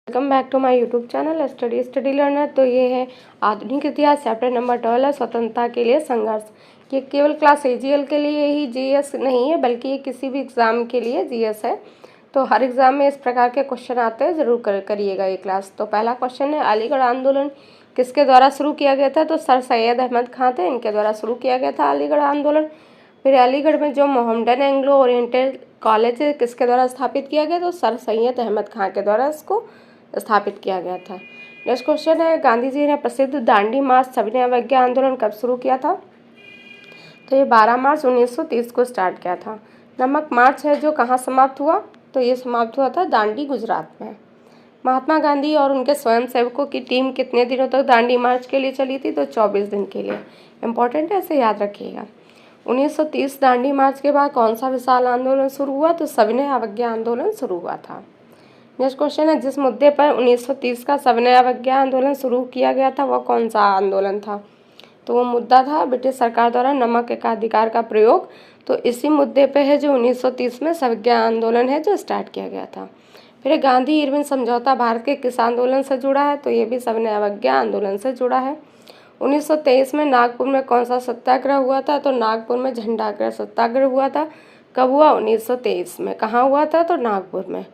Welcome back to my YouTube channel Study Learner. तो ये है आधुनिक इतिहास चैप्टर नंबर 12 स्वतंत्रता के लिए संघर्ष। ये केवल क्लास एजीएल के लिए ही जीएस नहीं है, बल्कि ये किसी भी एग्ज़ाम के लिए जीएस है। तो हर एग्ज़ाम में इस प्रकार के क्वेश्चन आते हैं, ज़रूर करिएगा ये क्लास। तो पहला क्वेश्चन है, अलीगढ़ आंदोलन किसके द्वारा शुरू किया गया था? तो सर सैयद अहमद खां थे, इनके द्वारा शुरू किया गया था अलीगढ़ आंदोलन। फिर अलीगढ़ में जो मोहम्मडन एंग्लो ओरिएंटल कॉलेज है, किसके द्वारा स्थापित किया गया? तो सर सैयद अहमद खां के द्वारा इसको स्थापित किया गया था। नेक्स्ट क्वेश्चन है, गांधी जी ने प्रसिद्ध दांडी मार्च सविनय अवज्ञा आंदोलन कब शुरू किया था? तो ये 12 मार्च 1930 को स्टार्ट किया था। नमक मार्च है जो कहाँ समाप्त हुआ? तो ये समाप्त हुआ था दांडी, गुजरात में। महात्मा गांधी और उनके स्वयंसेवकों की टीम कितने दिनों तक दांडी मार्च के लिए चली थी? तो 24 दिन के लिए। इंपॉर्टेंट है, इसे याद रखिएगा। 1930 दांडी मार्च के बाद कौन सा विशाल आंदोलन शुरू हुआ? तो सविनय अवज्ञा आंदोलन शुरू हुआ था। नेक्स्ट क्वेश्चन है, जिस मुद्दे पर 1930 का सविनय अवज्ञा आंदोलन शुरू किया गया था वह कौन सा आंदोलन था? तो वो मुद्दा था ब्रिटिश सरकार द्वारा नमक एकाधिकार का प्रयोग। तो इसी मुद्दे पे है जो 1930 में सविनय आंदोलन है जो स्टार्ट किया गया था। फिर गांधी इरविन समझौता भारत के किस आंदोलन से जुड़ा है? तो ये भी सविनय अवज्ञा आंदोलन से जुड़ा है। 1923 में नागपुर में कौन सा सत्याग्रह हुआ था? तो नागपुर में झंडाग्रह सत्याग्रह हुआ था। कब हुआ? 1923 में। कहाँ हुआ था? तो नागपुर में।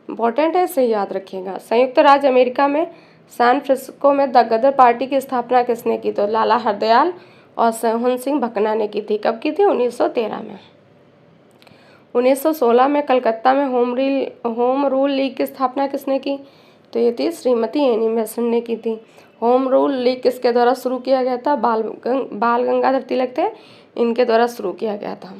इंपॉर्टेंट है, इसे याद रखिएगा। संयुक्त राज्य अमेरिका में सैन फ्रांसिस्को में द गदर पार्टी की स्थापना किसने की? तो लाला हरदयाल और सोहन सिंह भकना ने की थी। कब की थी? 1913 में। 1916 में कलकत्ता में होम रूल लीग की स्थापना किसने की? तो ये थी श्रीमती एनी बेसेंट ने की थी। होम रूल लीग किसके द्वारा शुरू किया गया था? बाल गंगाधर तिलक थे, इनके द्वारा शुरू किया गया था।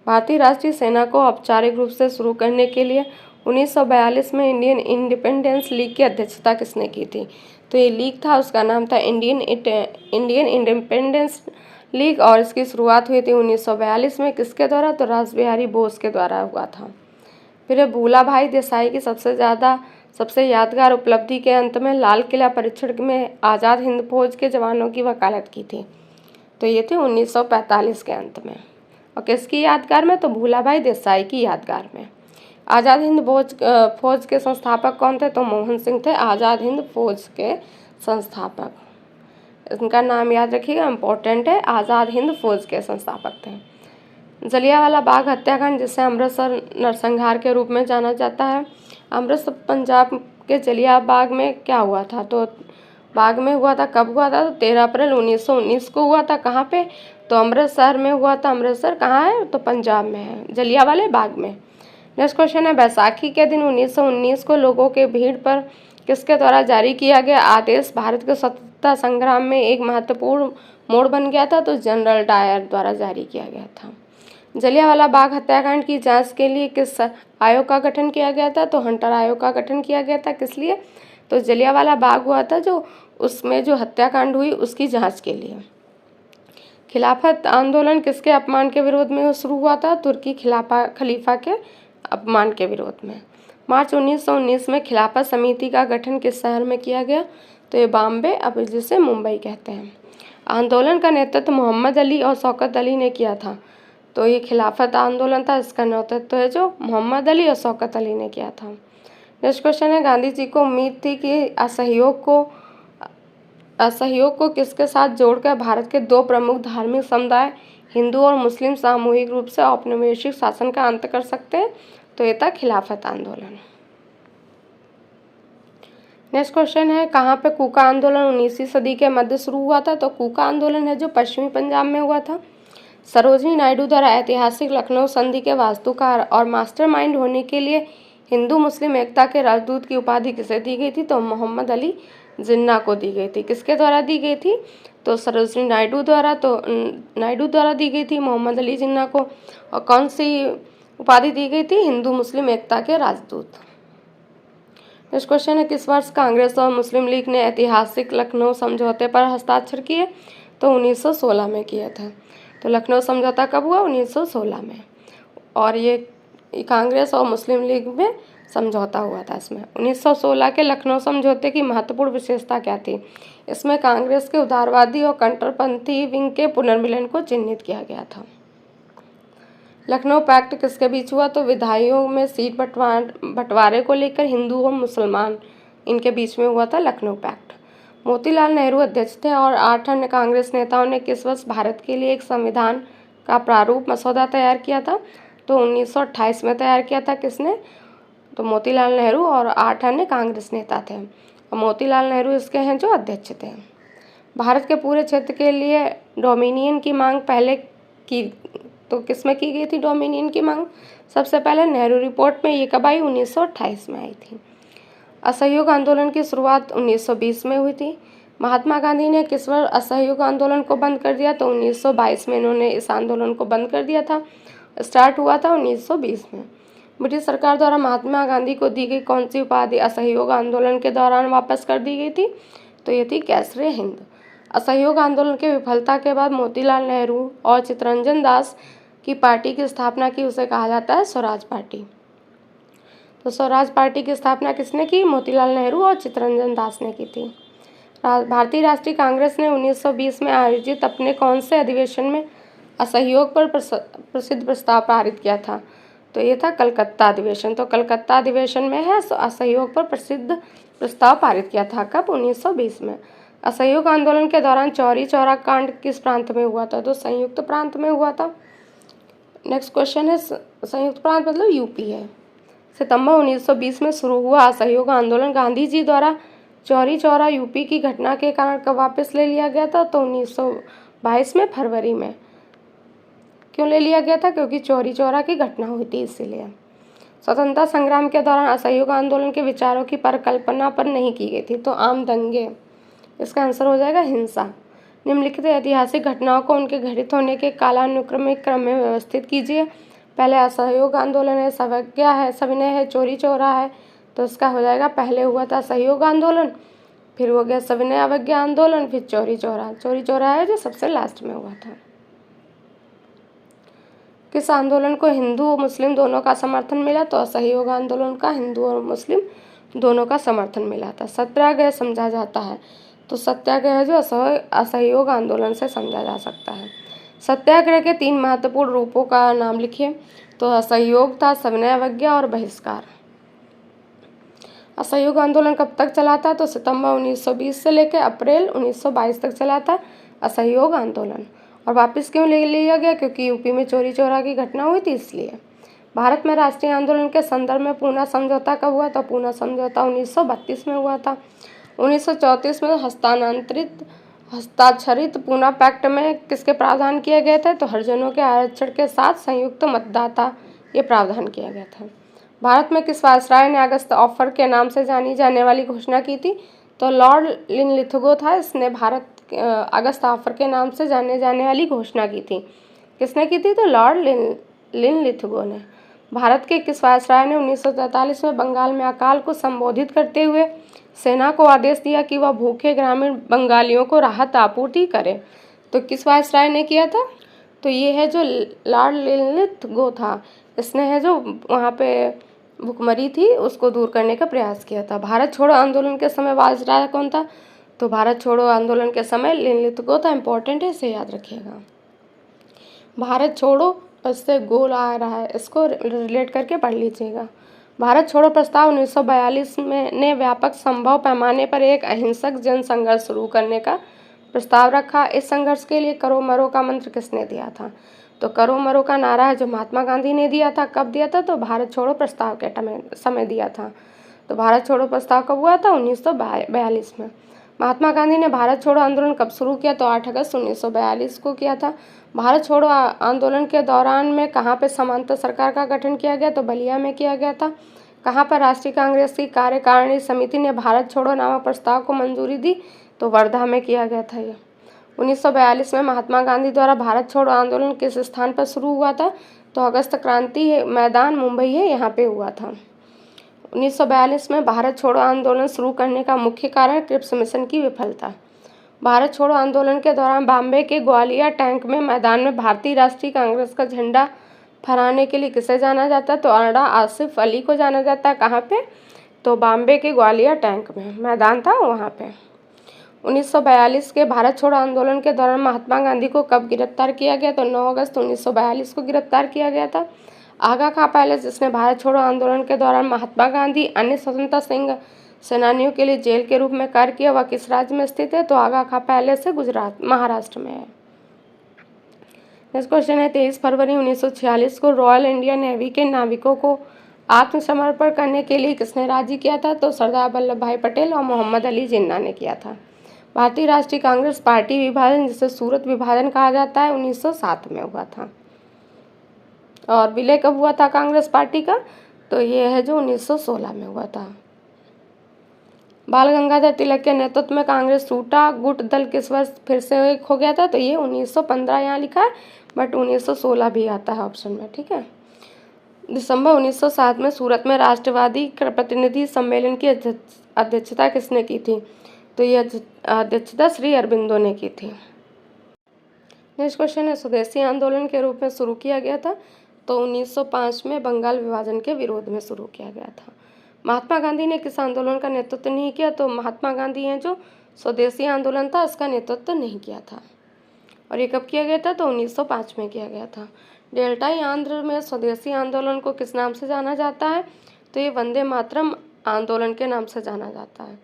भारतीय राष्ट्रीय सेना को औपचारिक रूप से शुरू करने के लिए 1942 में इंडियन इंडिपेंडेंस लीग की अध्यक्षता किसने की थी? तो ये लीग था, उसका नाम था इंडियन इंडिपेंडेंस लीग, और इसकी शुरुआत हुई थी 1942 में। किसके द्वारा? तो रास बिहारी बोस के द्वारा हुआ था। फिर भूला भाई देसाई की सबसे यादगार उपलब्धि के अंत में लाल किला परीक्षण में आज़ाद हिंद फौज के जवानों की वकालत की थी। तो ये थी 1945 के अंत में। और किसकी यादगार में? तो भूला भाई देसाई की यादगार में। आज़ाद हिंद फौज के संस्थापक कौन थे? तो मोहन सिंह थे आज़ाद हिंद फौज के संस्थापक। इनका नाम याद रखिएगा, इम्पोर्टेंट है। आज़ाद हिंद फौज के संस्थापक थे। जलियांवाला बाग हत्याकांड, जिसे अमृतसर नरसंहार के रूप में जाना जाता है, अमृतसर पंजाब के जलियांवाला बाग में क्या हुआ था? तो बाग में हुआ था। कब हुआ था? तो 13 अप्रैल 1919 को हुआ था। कहाँ पे? तो अमृतसर में हुआ था। अमृतसर कहाँ है? तो पंजाब में है, जलियांवाले बाग में। नेक्स्ट क्वेश्चन है, बैसाखी के दिन 1919 को लोगों के भीड़ पर किसके द्वारा जारी किया गया आदेश भारत के स्वतंत्रता संग्राम में एक महत्वपूर्ण मोड़ बन गया था? तो जनरल डायर द्वारा जारी किया गया था। जलियांवाला बाग हत्याकांड की जांच के लिए किस आयोग का गठन किया गया था? तो हंटर आयोग का गठन किया गया था। किस लिए? तो जलियांवाला बाग हुआ था जो उसमें जो हत्याकांड हुई उसकी जांच के लिए। खिलाफत आंदोलन किसके अपमान के विरोध में शुरू हुआ था? तुर्की खलीफा के अपमान के विरोध में। मार्च 1919 में खिलाफत समिति का गठन किस शहर में किया गया? तो ये बॉम्बे, अब जिसे मुंबई कहते हैं। आंदोलन का नेतृत्व मोहम्मद अली और शौकत अली ने किया था। तो ये खिलाफत आंदोलन था, इसका नेतृत्व है जो मोहम्मद अली और शौकत अली ने किया था। नेक्स्ट क्वेश्चन है, गांधी जी को उम्मीद थी कि असहयोग को किसके साथ जोड़कर भारत के दो प्रमुख धार्मिक समुदाय हिंदू और मुस्लिम सामूहिक रूप से औपनिवेशिक शासन का अंत कर सकते हैं? तो ये था खिलाफत आंदोलन। नेक्स्ट क्वेश्चन है, कहाँ पे कूका आंदोलन 19वीं सदी के मध्य शुरू हुआ था? तो कूका आंदोलन है जो पश्चिमी पंजाब में हुआ था। सरोजिनी नायडू द्वारा ऐतिहासिक लखनऊ संधि के वास्तुकार और मास्टरमाइंड होने के लिए हिंदू मुस्लिम एकता के राजदूत की उपाधि किसे दी गई थी? तो मोहम्मद अली जिन्ना को दी गई थी। किसके द्वारा दी गई थी? तो सरोजिनी नायडू द्वारा दी गई थी मोहम्मद अली जिन्ना को। और कौन सी उपाधि दी गई थी? हिंदू मुस्लिम एकता के राजदूत। नेक्स्ट क्वेश्चन है, किस वर्ष कांग्रेस और मुस्लिम लीग ने ऐतिहासिक लखनऊ समझौते पर हस्ताक्षर किए? तो 1916 में किया था। तो लखनऊ समझौता कब हुआ? 1916 में। और ये कांग्रेस और मुस्लिम लीग में समझौता हुआ था। इसमें 1916 के लखनऊ समझौते की महत्वपूर्ण विशेषता क्या थी? इसमें कांग्रेस के उदारवादी और कट्टरपंथी विंग के पुनर्मिलन को चिन्हित किया गया था। लखनऊ पैक्ट किसके बीच हुआ? तो विधायियों में सीट बंटवारे को लेकर हिंदू और मुसलमान इनके बीच में हुआ था लखनऊ पैक्ट। मोतीलाल नेहरू अध्यक्ष थे और 8 अन्य कांग्रेस नेताओं ने किस वर्ष भारत के लिए एक संविधान का प्रारूप मसौदा तैयार किया था? तो 1928 में तैयार किया था। किसने? तो मोतीलाल नेहरू और 8 अन्य कांग्रेस नेता थे। और मोतीलाल नेहरू इसके हैं जो अध्यक्ष थे। भारत के पूरे क्षेत्र के लिए डोमिनियन की मांग पहले की तो किसमें की गई थी? डोमिनियन की मांग सबसे पहले नेहरू रिपोर्ट में। ये कब आई? 1928 में आई थी। असहयोग आंदोलन की शुरुआत 1920 में हुई थी। महात्मा गांधी ने किस वर्ष असहयोग आंदोलन को बंद कर दिया? तो 1922 में इन्होंने इस आंदोलन को बंद कर दिया था। स्टार्ट हुआ था 1920 में। ब्रिटिश सरकार द्वारा महात्मा गांधी को दी गई कौन सी उपाधि असहयोग आंदोलन के दौरान वापस कर दी गई थी? तो ये थी कैसरे हिंद। असहयोग आंदोलन की विफलता के बाद मोतीलाल नेहरू और चित्तरंजन दास की पार्टी की स्थापना की, उसे कहा जाता है स्वराज पार्टी। तो स्वराज पार्टी की स्थापना किसने की? मोतीलाल नेहरू और चित्तरंजन दास ने की थी। भारतीय राष्ट्रीय कांग्रेस ने 1920 में आयोजित अपने कौन से अधिवेशन में असहयोग पर प्रसिद्ध प्रस्ताव पारित किया था? तो ये था कलकत्ता अधिवेशन। तो कलकत्ता अधिवेशन में है असहयोग पर प्रसिद्ध प्रस्ताव पारित किया था। कब? 1920 में। असहयोग आंदोलन के दौरान चौरी चौरा कांड किस प्रांत में हुआ था? तो संयुक्त प्रांत में हुआ था। नेक्स्ट क्वेश्चन है, संयुक्त प्रांत मतलब यूपी है। सितंबर 1920 में शुरू हुआ असहयोग आंदोलन गांधी जी द्वारा चौरी चौरा यूपी की घटना के कारण कब वापस ले लिया गया था? तो 1922 में फरवरी में। क्यों ले लिया गया था? क्योंकि चौरी चौरा की घटना हुई थी, इसीलिए। स्वतंत्रता संग्राम के दौरान असहयोग आंदोलन के विचारों की परिकल्पना पर नहीं की गई थी। तो आम दंगे। इसका आंसर हो जाएगा हिंसा। निम्नलिखित ऐतिहासिक घटनाओं को उनके घटित होने के कालानुक्रमिक क्रम में व्यवस्थित कीजिए। पहले असहयोग आंदोलन है, सवज्ञा है, सविनय है, चौरी चौरा है। तो इसका हो जाएगा, पहले हुआ था असहयोग आंदोलन, फिर हो गया सविनय अवज्ञा आंदोलन, फिर चौरी चौरा। चौरी चौरा है जो सबसे लास्ट में हुआ था। किस आंदोलन को हिंदू मुस्लिम दोनों का समर्थन मिला? तो असहयोग आंदोलन का हिंदू और मुस्लिम दोनों का समर्थन मिला था। सत्याग्रह समझा जाता है, तो सत्याग्रह जो असहयोग आंदोलन से समझा जा सकता है। सत्याग्रह के 3 महत्वपूर्ण रूपों का नाम लिखिए। तो असहयोग था, सविनय अवज्ञा और बहिष्कार। असहयोग आंदोलन कब तक चला था? तो सितंबर 1920 से लेकर अप्रैल 1922 तक चला था असहयोग आंदोलन। और वापस क्यों ले लिया गया? क्योंकि यूपी में चोरी चौरा की घटना हुई थी, इसलिए। भारत में राष्ट्रीय आंदोलन के संदर्भ में पूना समझौता कब हुआ? तो पूना समझौता 1932 में हुआ था। 1934 में हस्ताक्षरित पूना पैक्ट में किसके प्रावधान किए गए थे? तो हरिजनों के आरक्षण के साथ संयुक्त मतदाता, ये प्रावधान किया गया था। भारत में किस वायसराय ने अगस्त ऑफर के नाम से जानी जाने वाली घोषणा की थी? तो लॉर्ड लिनलिथगो था। इसने भारत अगस्त ऑफर के नाम से जाने जाने वाली घोषणा की थी। किसने की थी? तो लॉर्ड लिनलिथगो ने। भारत के किस वायसराय ने 1943 में बंगाल में अकाल को संबोधित करते हुए सेना को आदेश दिया कि वह भूखे ग्रामीण बंगालियों को राहत आपूर्ति करे? तो किस वायसराय ने किया था? तो ये है जो लॉर्ड लिनलिथगो था। इसने है जो वहाँ पे भूखमरी थी उसको दूर करने का प्रयास किया था। भारत छोड़ो आंदोलन के समय वायसराय कौन था? तो भारत छोड़ो आंदोलन के समय लिनलिथगो था। इंपॉर्टेंट है, इसे याद रखिएगा। भारत छोड़ो, इससे गोल आ रहा है, इसको रिलेट करके पढ़ लीजिएगा। भारत छोड़ो प्रस्ताव 1942 में ने व्यापक संभव पैमाने पर एक अहिंसक जन संघर्ष शुरू करने का प्रस्ताव रखा। इस संघर्ष के लिए करो मरो का मंत्र किसने दिया था? तो करो मरो का नारा है जो महात्मा गांधी ने दिया था। कब दिया था? तो भारत छोड़ो प्रस्ताव के समय दिया था। तो भारत छोड़ो प्रस्ताव कब हुआ था? 1942 में। महात्मा गांधी ने भारत छोड़ो आंदोलन कब शुरू किया? तो 8 अगस्त 1942 को किया था। भारत छोड़ो आंदोलन के दौरान में कहाँ पे समांतर सरकार का गठन किया गया? तो बलिया में किया गया था। कहाँ पर राष्ट्रीय कांग्रेस की कार्यकारिणी समिति ने भारत छोड़ो नामक प्रस्ताव को मंजूरी दी? तो वर्धा में किया गया था। ये 1942 में महात्मा गांधी द्वारा भारत छोड़ो आंदोलन किस स्थान पर शुरू हुआ था? तो अगस्त क्रांति मैदान मुंबई है, यहाँ पे हुआ था। 1942 में भारत छोड़ो आंदोलन शुरू करने का मुख्य कारण क्रिप्स मिशन की विफलता। भारत छोड़ो आंदोलन के दौरान बॉम्बे के ग्वालियर टैंक में मैदान में भारतीय राष्ट्रीय कांग्रेस का झंडा फहराने के लिए किसे जाना जाता है? तो अड्डा आसिफ अली को जाना जाता है। कहाँ पे? तो बॉम्बे के ग्वालियर टैंक में मैदान था, वहाँ पे। 1942 के भारत छोड़ो आंदोलन के दौरान महात्मा गांधी को कब गिरफ्तार किया गया? तो 9 अगस्त 1942 को गिरफ्तार किया गया था। आगा खां पैलेस, जिसने भारत छोड़ो आंदोलन के दौरान महात्मा गांधी अन्य स्वतंत्रता सेनानियों के लिए जेल के रूप में कार्य किया, वह किस राज्य में स्थित है? तो आगा खां पहले से गुजरात महाराष्ट्र में है। नेक्स्ट क्वेश्चन है 23 फरवरी 1946 को रॉयल इंडियन नेवी के नाविकों को आत्मसमर्पण करने के लिए किसने राजी किया था? तो सरदार वल्लभ भाई पटेल और मोहम्मद अली जिन्ना ने किया था। भारतीय राष्ट्रीय कांग्रेस पार्टी विभाजन, जिसे सूरत विभाजन कहा जाता है, 1907 में हुआ था। और विलय कब हुआ था कांग्रेस पार्टी का? तो ये है जो 1916 में हुआ था। बाल गंगाधर तिलक के नेतृत्व में कांग्रेस टूटा गुट दल किस वर्ष फिर से एक हो गया था? तो ये 1915 यहाँ लिखा है, बट 1916 भी आता है ऑप्शन में, ठीक है। दिसंबर 1907 में सूरत में राष्ट्रवादी प्रतिनिधि सम्मेलन की अध्यक्षता किसने की थी? तो यह अध्यक्षता श्री अरबिंदो ने की थी। नेक्स्ट क्वेश्चन है स्वदेशी आंदोलन के रूप में शुरू किया गया था, तो 1905 में बंगाल विभाजन के विरोध में शुरू किया गया था। महात्मा गांधी ने किस आंदोलन का नेतृत्व नहीं किया? तो महात्मा गांधी हैं जो स्वदेशी आंदोलन था उसका नेतृत्व नहीं किया था। और ये कब किया गया था? तो 1905 में किया गया था। डेल्टाई आंध्र में स्वदेशी आंदोलन को किस नाम से जाना जाता है? तो ये वंदे मातरम आंदोलन के नाम से जाना जाता है।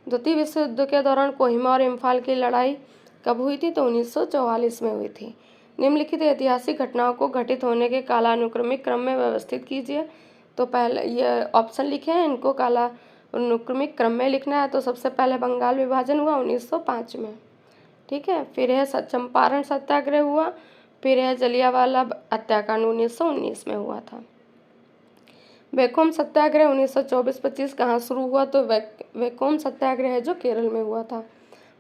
द्वितीय विश्व युद्ध के दौरान कोहिमा और इम्फाल की लड़ाई कब हुई थी? तो 1944 में हुई थी। निम्नलिखित ऐतिहासिक घटनाओं को घटित होने के कालानुक्रमिक क्रम में व्यवस्थित कीजिए। तो पहले ये ऑप्शन लिखे हैं, इनको कालानुक्रमिक क्रम में लिखना है। तो सबसे पहले बंगाल विभाजन हुआ 1905 में, ठीक है। फिर है चंपारण सत्याग्रह हुआ, फिर है जलियांवाला हत्याकांड 1919 में हुआ था। वैकोम सत्याग्रह 1924-25 कहाँ शुरू हुआ? तो वैकोम सत्याग्रह है जो केरल में हुआ था।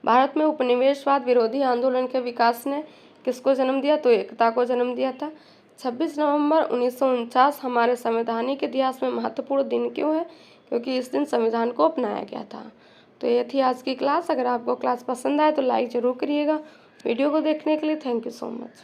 भारत में उपनिवेशवाद विरोधी आंदोलन के विकास ने किसको जन्म दिया? तो एकता को जन्म दिया था। 26 नवंबर 1949 हमारे संवैधानिक इतिहास में महत्वपूर्ण दिन क्यों है? क्योंकि इस दिन संविधान को अपनाया गया था। तो ये थी आज की क्लास। अगर आपको क्लास पसंद आए तो लाइक ज़रूर करिएगा। वीडियो को देखने के लिए थैंक यू सो मच।